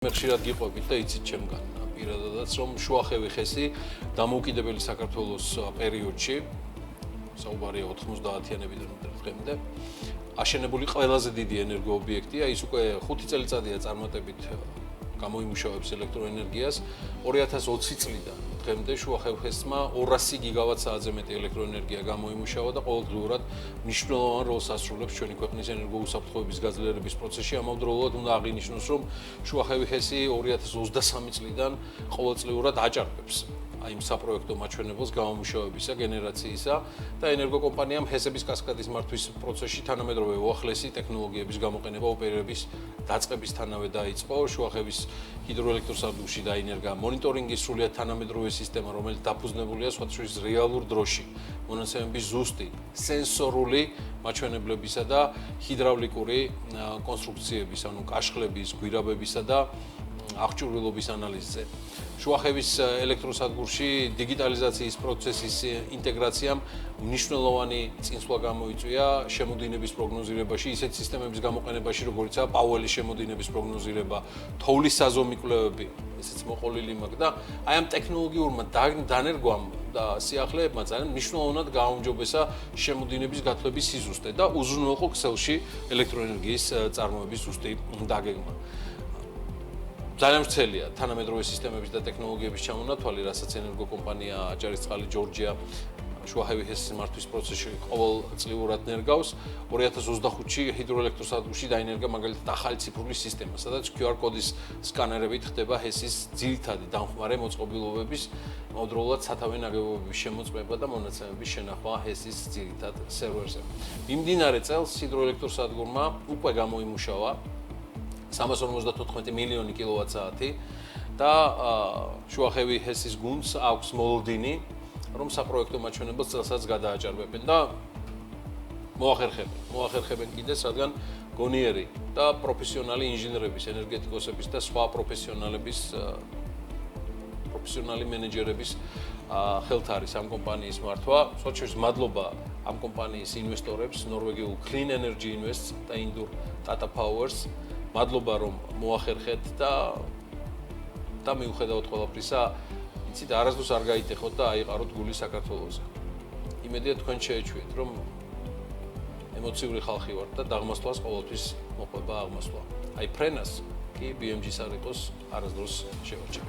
მე ხშირად გიყვებით და იცით ჩემგან პირადადაც რომ შუახევი ხესი დამოუკიდებელი საქართველოს პერიოდში საუბარია 90-იანებიდან დღემდე აშენებული ყველაზე დიდი ენერგოობიექტია ის უკვე 5 წელიწადია წარმატებით გამოიმუშავებს ელექტროენერგიას 2020 წლიდან დღემდე შუახევ ხესმა 200 გიგავატ-საათზე მეტი ელექტროენერგია გამოიმუშავა და ყოველდღიურად მნიშვნელოვან როლს ასრულებს ჩვენი ქვეყნის ენერგოუსაფრთხოების გაძლიერების პროცესში. ამავდროულად უნდა აღინიშნოს, რომ შუახევი ხესი 2023 წლიდან ყოველწლიურად აჭარბებს აი იმ საპროექტო მაჩვენებელს გამომუშავებისა, გენერაციისა და ენერგოკომპანიამ ჰესების კასკადის მართვის პროცესში თანამედროვე უახლესი ტექნოლოგიების გამოყენება ოპერირების დაწყებისთანავე დაიწყო. შუახევის ჰიდროელექტროსადგურში დაინერგა მონიტორინგის სრულიად თანამედროვე სისტემა, რომელიც დაფუძნებულია სხვათა შორის რეალურ დროში, მონაცემების ზუსტი, სენსორული მაჩვენებლებისა და ჰიდრავლიკური კონსტრუქციების, ანუ კაშხლების, გვირაბებისა და აღჭურვილობის ანალიზზე. შუახევის ელექტროსადგურში დიგიტალიზაციის პროცესის ინტეგრაციამ მნიშვნელოვანი წინსვლა გამოიწვია შემოდინების პროგნოზირებაში, ისეთ სისტემების გამოყენებაში, როგორიცაა პაუელის შემოდინების პროგნოზირება, თოვლის საზომი კვლევები, ესეც მოყოლილი მაქვს და აი ამ ტექნოლოგიურმა დანერგვამ და სიახლეებმა ძალიან მნიშვნელოვნად გააუმჯობესა შემოდინების გათვლების სიზუსტე და უზრუნველყო ქსელში ელექტროენერგიის წარმოების ზუსტი დაგეგმა. ძალიან ვრცელია თანამედროვე სისტემების და ტექნოლოგიების ჩამონათვალი, რასაც ენერგოკომპანია აჭარისწყალი ჯორჯია შუახევი ჰესის მართვის პროცესში ყოველწლიურად ნერგავს. 2025-ში ჰიდროელექტროსადგურში დაინერგა მაგალითად ახალი ციფრული სისტემა, სადაც QR კოდის სკანერებით ხდება ჰესის ძირითადი დამხმარე მოწყობილობების, ამავდროულად სათავე ნაგებობების შემოწმება და მონაცემების შენახვა ჰესის ძირითად სერვერზე. მიმდინარე წელს ჰიდროელექტროსადგურმა უკვე გამოიმუშავა 354 მილიონი კილოვატ-საათი და შუახევი ჰესის გუნდს აქვს მოლოდინი, რომ საპროექტო მაჩვენებელს წელსაც გადააჭარბებენ და მოახერხებენ კიდეს, რადგან გონიერი და პროფესიონალი ინჟინერების, ენერგეტიკოსების და სხვა პროფესიონალი მენეჯერების ხელთ არის ამ კომპანიის მართვა. სხვა შორის მადლობა ამ კომპანიის ინვესტორებს, ნორვეგიულ Clean Energy Invest და ინდურ Tata Powers. მადლობა რომ მოახერხეთ და მიუხედავად ყველაფრისა, იცით, არასდროს არ გაიტეხოთ და აიყაროთ გული საქართველოზე. იმედია თქვენ შეეჩვიეთ, რომ ემოციური ხალხი ვართ და დაღმასვლას ყოველთვის მოყვება აღმასვლა. აი ფრენას კი BMG-ს არ იყოს არასდროს შევარჩევთ.